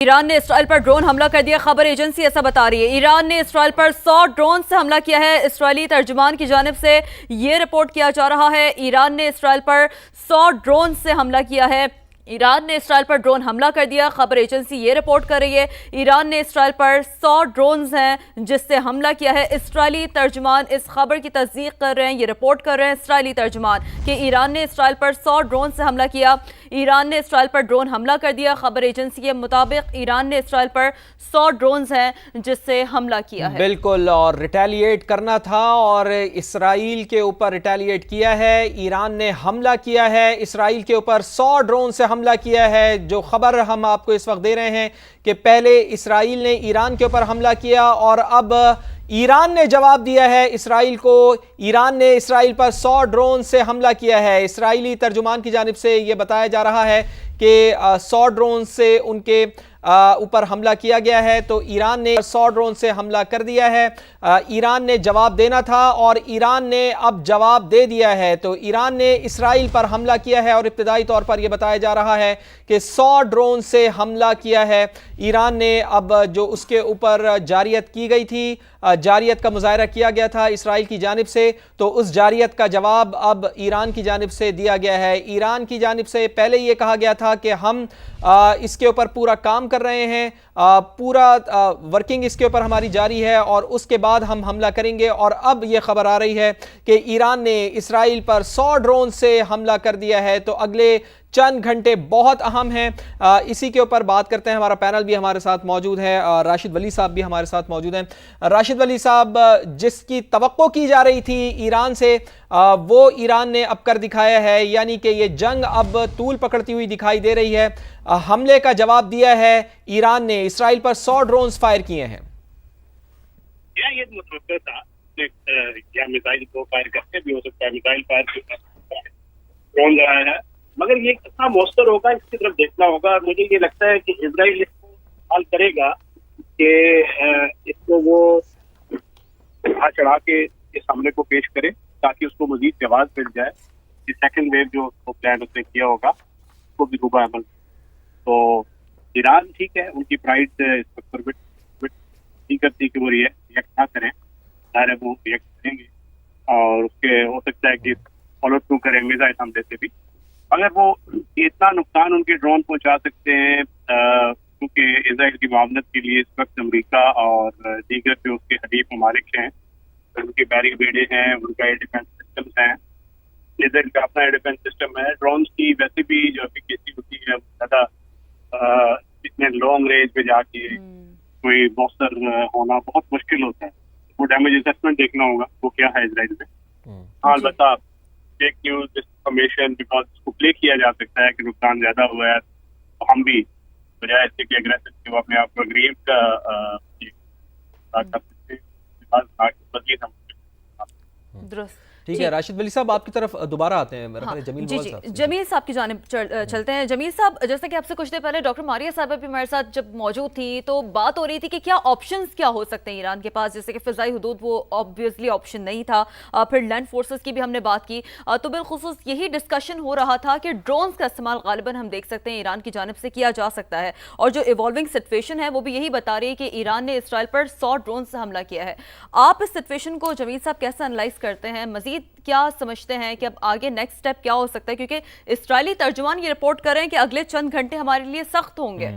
ایران نے اسرائیل پر ڈرون حملہ کر دیا، خبر ایجنسی ایسا بتا رہی ہے۔ ایران نے اسرائیل پر 100 ڈرون سے حملہ کیا ہے، اسرائیلی ترجمان کی جانب سے یہ رپورٹ کیا جا رہا ہے۔ ایران نے اسرائیل پر 100 ڈرون سے حملہ کیا ہے، ایران نے اسرائیل پر ڈرون حملہ کر دیا، خبر ایجنسی یہ رپورٹ کر رہی ہے۔ ایران نے اسرائیل پر 100 ڈرونز ہیں جس سے حملہ کیا ہے۔ اسرائیلی ترجمان اس خبر کی تصدیق کر رہے ہیں، یہ رپورٹ کر رہے ہیں اسرائیلی ترجمان کہ ایران نے اسرائیل پر 100 ڈرون سے حملہ کیا، ایران نے اسرائیل پر ڈرون حملہ کر دیا، خبر ایجنسی کے مطابق ایران نے اسرائیل پر 100 ڈرونز ہیں جس سے حملہ کیا ہے۔ بالکل، اور ریٹیلیٹ کرنا تھا اور اسرائیل کے اوپر ریٹیلیٹ کیا ہے۔ ایران نے حملہ کیا ہے، اسرائیل کے اوپر 100 ڈرون سے حملہ کیا ہے۔ جو خبر ہم آپ کو اس وقت دے رہے ہیں کہ پہلے اسرائیل نے ایران کے اوپر حملہ کیا اور اب ایران نے جواب دیا ہے اسرائیل کو۔ ایران نے اسرائیل پر 100 ڈرون سے حملہ کیا ہے۔ اسرائیلی ترجمان کی جانب سے یہ بتایا جا رہا ہے کہ 100 ڈرون سے ان کے اوپر حملہ کیا گیا ہے، تو ایران نے 100 ڈرون سے حملہ کر دیا ہے۔ ایران نے جواب دینا تھا اور ایران نے اب جواب دے دیا ہے، تو ایران نے اسرائیل پر حملہ کیا ہے اور ابتدائی طور پر یہ بتایا جا رہا ہے کہ 100 ڈرون سے حملہ کیا ہے۔ ایران نے اب جو اس کے اوپر جارحیت کی گئی تھی، جارحیت کا مظاہرہ کیا گیا تھا اسرائیل کی جانب سے، تو اس جارحیت کا جواب اب ایران کی جانب سے دیا گیا ہے۔ ایران کی جانب سے پہلے یہ کہا گیا تھا کہ ہم اس کے اوپر پورا کام کر رہے ہیں، پورا ورکنگ اس کے اوپر ہماری جاری ہے اور اس کے بعد ہم حملہ کریں گے، اور اب یہ خبر آ رہی ہے کہ ایران نے اسرائیل پر 100 ڈرون سے حملہ کر دیا ہے۔ تو اگلے چند گھنٹے بہت اہم ہیں، اسی کے اوپر بات کرتے ہیں۔ ہمارا پینل بھی ہمارے ساتھ موجود ہے، راشد ولی صاحب بھی ہمارے ساتھ موجود ہیں۔ راشد ولی صاحب، جس کی توقع کی جا رہی تھی ایران سے، وہ ایران نے اب کر دکھایا ہے، یعنی کہ یہ جنگ اب طول پکڑتی ہوئی دکھائی دے رہی ہے۔ حملے کا جواب دیا ہے ایران نے، اسرائیل پر 100 ڈرونز فائر کیے ہیں۔ یہ متوقع تھا کیا میزائل کو فائر کرتے بھی ہو سکتا ہے، میزائل فائر ڈرون آیا ہے، مگر یہ کتنا مؤثر ہوگا اس کی طرف دیکھنا ہوگا۔ اور مجھے یہ لگتا ہے کہ اسرائیل اس کو حل کرے گا کہ اس کو وہ چڑھا کے اس حملے کو پیش کرے تاکہ اس کو مزید جواز مل جائے کہ سیکنڈ ویو جو پلان اس نے کیا ہوگا اس کو بھی روبہ عمل۔ تو ایران ٹھیک ہے، ان کی پرائڈ اس وقت نہیں کرتی کہ وہ ریئیکٹ نہ کریں، ظاہر ہے وہ ریئیکٹ کریں گے اور اس کے ہو سکتا ہے کہ فالو تھرو کریں میزائل حملے سے بھی، اگر وہ اتنا نقصان ان کے ڈرون پہنچا سکتے ہیں کیونکہ اسرائیل کی معاونت کے لیے اس وقت امریکہ اور دیگر جو اس کے حلیف ممالک ہیں، ان کے بیرک بیڑے ہیں، ان کا ایئر ڈیفینس سسٹمز ہیں، اسرائیل کا اپنا ایئر ڈیفینس سسٹم ہے۔ ڈرونز کی ویسے بھی جو ایفیکیسی ہوتی ہے زیادہ اتنے لانگ رینج پہ جا کے کوئی مؤثر ہونا بہت مشکل ہوتا ہے۔ وہ ڈیمیج اسیسمنٹ دیکھنا ہوگا وہ کیا ہے اسرائیل میں۔ ہاں البتہ فیک نیوز انفارمیشن بیکاز اس کو پلے کیا جا سکتا ہے کہ نقصان زیادہ ہوا ہے، تو ہم بھی بجائے اس سے کہ اگریسو کہ وہ اپنے آپ کو اگریو کا کر سکتے ہیں۔ درست، ٹھیک ہے راشد ولی صاحب، آپ کی طرف دوبارہ آتے ہیں۔ میرا خیال ہے جمیل صاحب کی جانب چلتے ہیں۔ جمیل صاحب، جیسا کہ آپ سے کچھ دیر پہلے ڈاکٹر ماریہ صاحبہ بھی ہمارے ساتھ جب موجود تھی تو بات ہو رہی تھی کہ کیا آپشنز کیا ہو سکتے ہیں ایران کے پاس، جیسے کہ فضائی حدود وہ آبویسلی آپشن نہیں تھا، پھر لینڈ فورسز کی بھی ہم نے بات کی، تو بالخصوص یہی ڈسکشن ہو رہا تھا کہ ڈرونز کا استعمال غالباً ہم دیکھ سکتے ہیں ایران کی جانب سے کیا جا سکتا ہے، اور جو ایوالونگ سچویشن ہے وہ بھی یہی بتا رہی ہے کہ ایران نے اسرائیل پر 100 ڈرون سے حملہ کیا ہے۔ آپ اس سچویشن کو جمیل صاحب کیسے انالائز کرتے ہیں، مزید کیا سمجھتے ہیں کہ اب آگے نیکسٹ سٹیپ کیا ہو سکتا ہے، کیونکہ اسرائیلی ترجمان یہ رپورٹ کر رہے ہیں کہ اگلے چند گھنٹے ہمارے لیے سخت ہوں گے؟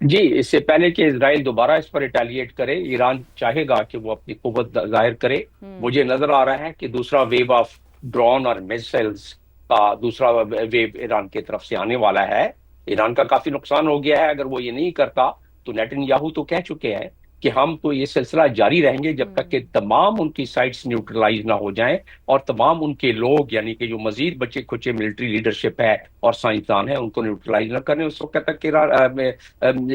جی، اس سے پہلے کہ اسرائیل دوبارہ اس پر ریٹیلیٹ کرے، ایران چاہے گا کہ وہ اپنی قوت ظاہر کرے۔ مجھے نظر آ رہا ہے کہ دوسرا ویو آف ڈرون اور میزائلز کا دوسرا ویو ایران کی طرف سے آنے والا ہے۔ ایران کا کافی نقصان ہو گیا ہے، اگر وہ یہ نہیں کرتا تو نیتن یاہو تو کہہ چکے ہیں کہ ہم تو یہ سلسلہ جاری رہیں گے جب تک کہ تمام ان کی سائٹس نیوٹرلائز نہ ہو جائیں اور تمام ان کے لوگ، یعنی کہ جو مزید بچے کھچے ملٹری لیڈرشپ ہے اور سائنسدان ہیں، ان کو نیوٹرلائز نہ کریں اس وقت تک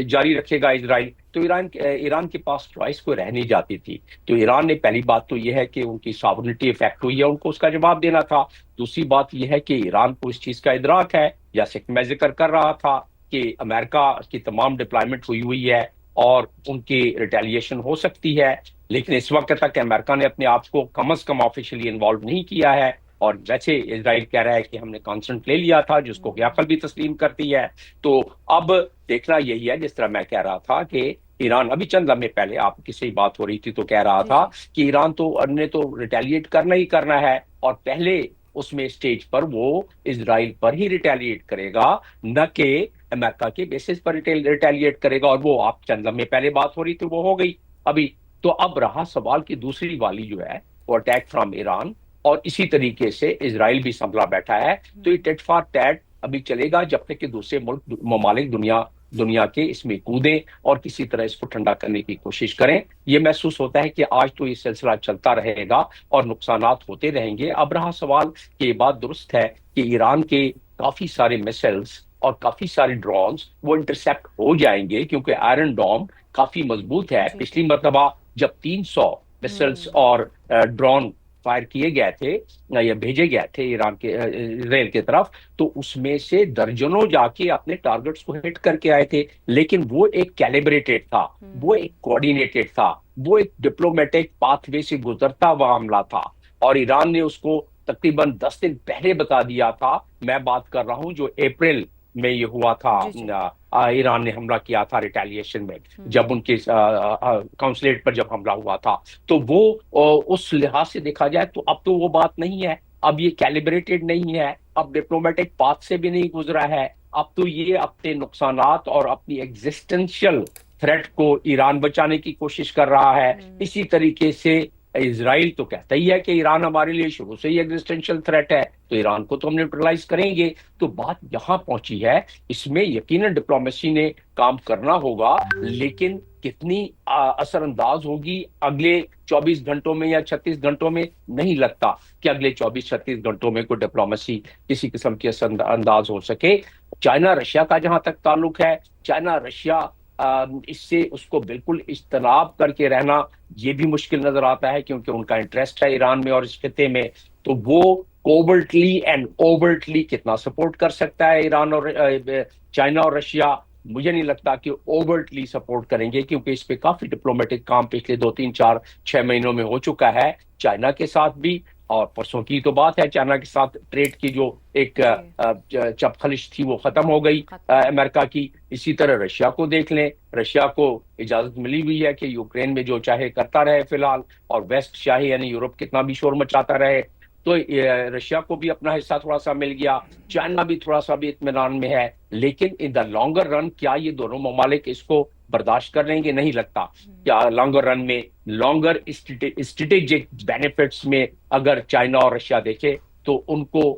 جاری رکھے گا اسرائیل۔ تو ایران کے پاس چوائس کوئی رہ نہیں جاتی تھی۔ تو ایران نے پہلی بات تو یہ ہے کہ ان کی ساورنٹی افیکٹ ہوئی ہے، ان کو اس کا جواب دینا تھا۔ دوسری بات یہ ہے کہ ایران کو اس چیز کا ادراک ہے، جیسے کہ میں ذکر کر رہا تھا کہ امریکہ کی تمام ڈپلائمنٹ ہوئی ہے اور ان کی ریٹیلیشن ہو سکتی ہے، لیکن اس وقت تک امریکہ نے اپنے آپ کو کم از کم آفیشلی انوالو نہیں کیا ہے اور ویسے اسرائیل کہہ رہا ہے کہ ہم نے کانسنٹ لے لیا تھا، جس کو عقل بھی تسلیم کرتی ہے. تو اب دیکھنا یہی ہے، جس طرح میں کہہ رہا تھا کہ ایران ابھی چند لمحے پہلے آپ کی صحیح بات ہو رہی تھی تو کہہ رہا تھا کہ ایران نے تو ریٹیلیٹ کرنا ہی کرنا ہے، اور پہلے اس میں اسٹیج پر وہ اسرائیل پر ہی ریٹیلیٹ کرے گا، نہ کہ امریکہ کے بیسس پر ریٹیلیٹ کرے گا. اور وہ آپ چند لمحے پہلے بات ہو رہی تھی وہ ہو گئی ابھی. تو اب رہا سوال کی دوسری والی جو ہے وہ اٹیک فرام ایران، اور اسی طریقے سے اسرائیل بھی سنبھلا بیٹھا ہے. تو یہ ٹیٹ فار ٹیٹ ابھی چلے گا جب تک کہ دوسرے ممالک دنیا کے اس میں کودیں اور کسی طرح اس کو ٹھنڈا کرنے کی کوشش کریں. یہ محسوس ہوتا ہے کہ آج تو یہ سلسلہ چلتا رہے گا اور نقصانات ہوتے رہیں گے. اب رہا سوال کہ یہ بات درست ہے کہ ایران کے کافی سارے میسائلز اور کافی سارے ڈرونز وہ انٹرسیپٹ ہو جائیں گے، کیونکہ آئرن ڈوم کافی مضبوط ہے. پچھلی مرتبہ جب 300 میسائلز اور ڈرون فائر کیے گئے تھے یا بھیجے گئے تھے ایران کے اسرائیل کی طرف، تو اس میں سے درجنوں جا کے اپنے ٹارگٹس کو ہٹ کر کے آئے تھے. لیکن وہ ایک کیلیبریٹڈ تھا، وہ ایک کوآرڈینیٹڈ تھا، وہ ایک ڈپلومیٹک پاتھ وے سے گزرتا ہوا حملہ تھا، اور ایران نے اس کو تقریباً 10 دن پہلے بتا دیا تھا. میں بات کر رہا ہوں جو اپریل میں یہ ہوا تھا، ایران نے حملہ کیا تھا ریٹیلیشن میں، جب ان کے کونسلیٹ پر جب حملہ ہوا تھا. تو وہ اس لحاظ سے دیکھا جائے تو اب تو وہ بات نہیں ہے، اب یہ کیلیبریٹڈ نہیں ہے، اب ڈپلومیٹک پاتھ سے بھی نہیں گزرا ہے. اب تو یہ اپنے نقصانات اور اپنی ایگزسٹنشل تھریٹ کو ایران بچانے کی کوشش کر رہا ہے. اسی طریقے سے اسرائیل تو کہتا ہی ہے کہ ایران ہمارے لیے شروع سے ہی ایگزسٹنشل تھریٹ ہے، تو ایران کو تو ہم نیوٹرلائز کریں گے. تو بات یہاں پہنچی ہے، اس میں یقیناً ڈپلومیسی نے کام کرنا ہوگا، لیکن کتنی اثر انداز ہوگی اگلے 24 گھنٹوں میں یا 36 گھنٹوں میں؟ نہیں لگتا کہ اگلے 24-36 گھنٹوں میں کوئی ڈپلومیسی کسی قسم کی اثر انداز ہو سکے. چائنا رشیا کا جہاں تک تعلق ہے، چائنا رشیا اس سے اس کو بالکل اجتناب کر کے رہنا یہ بھی مشکل نظر آتا ہے، کیونکہ ان کا انٹرسٹ ہے ایران میں اور اس خطے میں. تو وہ کوورٹلی اینڈ اوورٹلی کتنا سپورٹ کر سکتا ہے ایران اور چائنا اور رشیا؟ مجھے نہیں لگتا کہ اوورٹلی سپورٹ کریں گے، کیونکہ اس پہ کافی ڈپلومیٹک کام پچھلے 2-3-4-6 مہینوں میں ہو چکا ہے چائنا کے ساتھ بھی. اور پرسوں کی تو بات ہے، چائنا کے ساتھ ٹریڈ کی جو ایک چپ خلش تھی وہ ختم ہو گئی امریکہ کی. اسی طرح رشیا کو دیکھ لیں، رشیا کو اجازت ملی ہوئی ہے کہ یوکرین میں جو چاہے کرتا رہے فی الحال، اور ویسٹ چاہے یعنی یورپ کتنا بھی شور مچاتا رہے. تو رشیا کو بھی اپنا حصہ تھوڑا سا مل گیا، چائنا بھی تھوڑا سا بھی اطمینان میں ہے. لیکن ان دا لانگر رن کیا یہ دونوں ممالک اس کو برداشت کر لیں گے؟ نہیں لگتا. کیا لانگر رن میں، لانگر اسٹریٹجک بینیفٹس میں اگر چائنا اور رشیا دیکھے تو ان کو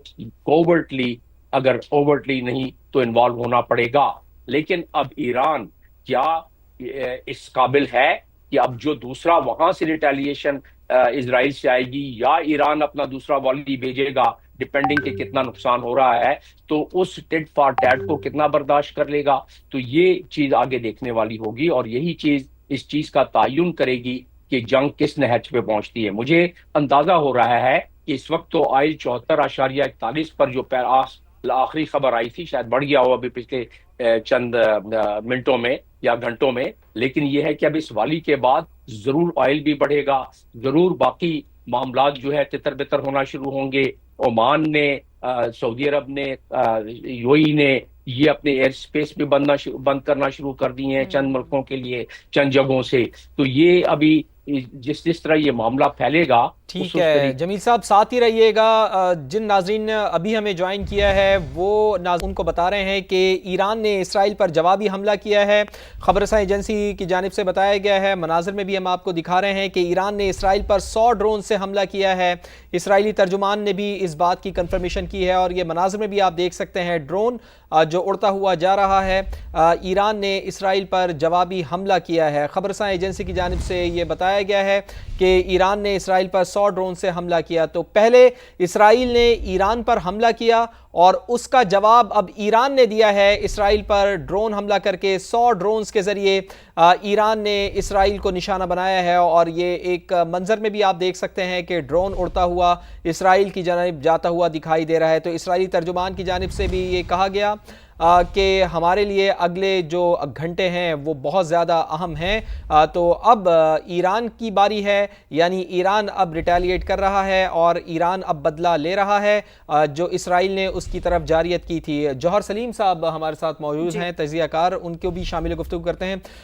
کوورٹلی اگر اوورٹلی نہیں تو انوالو ہونا پڑے گا. لیکن اب ایران کیا اس قابل ہے کہ اب جو دوسرا وہاں سے ریٹیلیشن اسرائیل سے آئے گی، یا ایران اپنا دوسرا والی بھیجے گا، ڈپینڈنگ کہ کتنا نقصان ہو رہا ہے، تو اس ٹیٹ فار ٹیٹ کو کتنا برداشت کر لے گا؟ تو یہ چیز آگے دیکھنے والی ہوگی، اور یہی چیز اس چیز کا تعین کرے گی کہ جنگ کس نہج پہ پہنچتی ہے. مجھے اندازہ ہو رہا ہے کہ اس وقت تو آئل 74.41 پر جو آخری خبر آئی تھی، شاید بڑھ گیا ہو ابھی پچھلے چند منٹوں میں یا گھنٹوں میں، لیکن یہ ہے کہ اب اس والی کے بعد ضرور آئل بھی بڑھے گا، ضرور باقی معاملات جو ہے تتر بتر ہونا شروع ہوں گے. عمان نے، سعودی عرب نے، یو اے ای نے یہ اپنے ایئر سپیس بھی بند کرنا شروع کر دی ہیں چند ملکوں کے لیے، چند جگہوں سے. تو یہ ابھی جس طرح یہ معاملہ پھیلے گا. ٹھیک ہے جمیل صاحب، ساتھ ہی رہیے گا. جن ناظرین نے ابھی ہمیں جوائن کیا ہے وہ ان کو بتا رہے ہیں کہ ایران نے اسرائیل پر جوابی حملہ کیا ہے. خبر رساں ایجنسی کی جانب سے بتایا گیا ہے، مناظر میں بھی ہم آپ کو دکھا رہے ہیں کہ ایران نے اسرائیل پر 100 ڈرون سے حملہ کیا ہے. اسرائیلی ترجمان نے بھی اس بات کی کنفرمیشن کی ہے، اور یہ مناظر میں بھی آپ دیکھ سکتے ہیں ڈرون جو اڑتا ہوا جا رہا ہے. ایران نے اسرائیل پر جوابی حملہ کیا ہے. خبر رساں ایجنسی کی جانب سے یہ بتایا گیا ہے کہ ایران نے اسرائیل پر 100 ڈرون سے حملہ کیا. تو پہلے اسرائیل نے ایران پر حملہ کیا اور اس کا جواب اب ایران نے دیا ہے. اسرائیل پر ڈرون حملہ کر کے 100 ڈرونز کے ذریعے ایران نے اسرائیل کو نشانہ بنایا ہے. اور یہ ایک منظر میں بھی آپ دیکھ سکتے ہیں کہ ڈرون اڑتا ہوا اسرائیل کی جانب جاتا ہوا دکھائی دے رہا ہے. تو اسرائیلی ترجمان کی جانب سے بھی یہ کہا گیا کہ ہمارے لیے اگلے جو گھنٹے ہیں وہ بہت زیادہ اہم ہیں. تو اب ایران کی باری ہے، یعنی ایران اب ریٹیلیٹ کر رہا ہے اور ایران اب بدلہ لے رہا ہے جو اسرائیل نے اس کی طرف جاریت کی تھی. جوہر سلیم صاحب ہمارے ساتھ موجود ہیں، تجزیہ کار، ان کو بھی شامل گفتگو کرتے ہیں.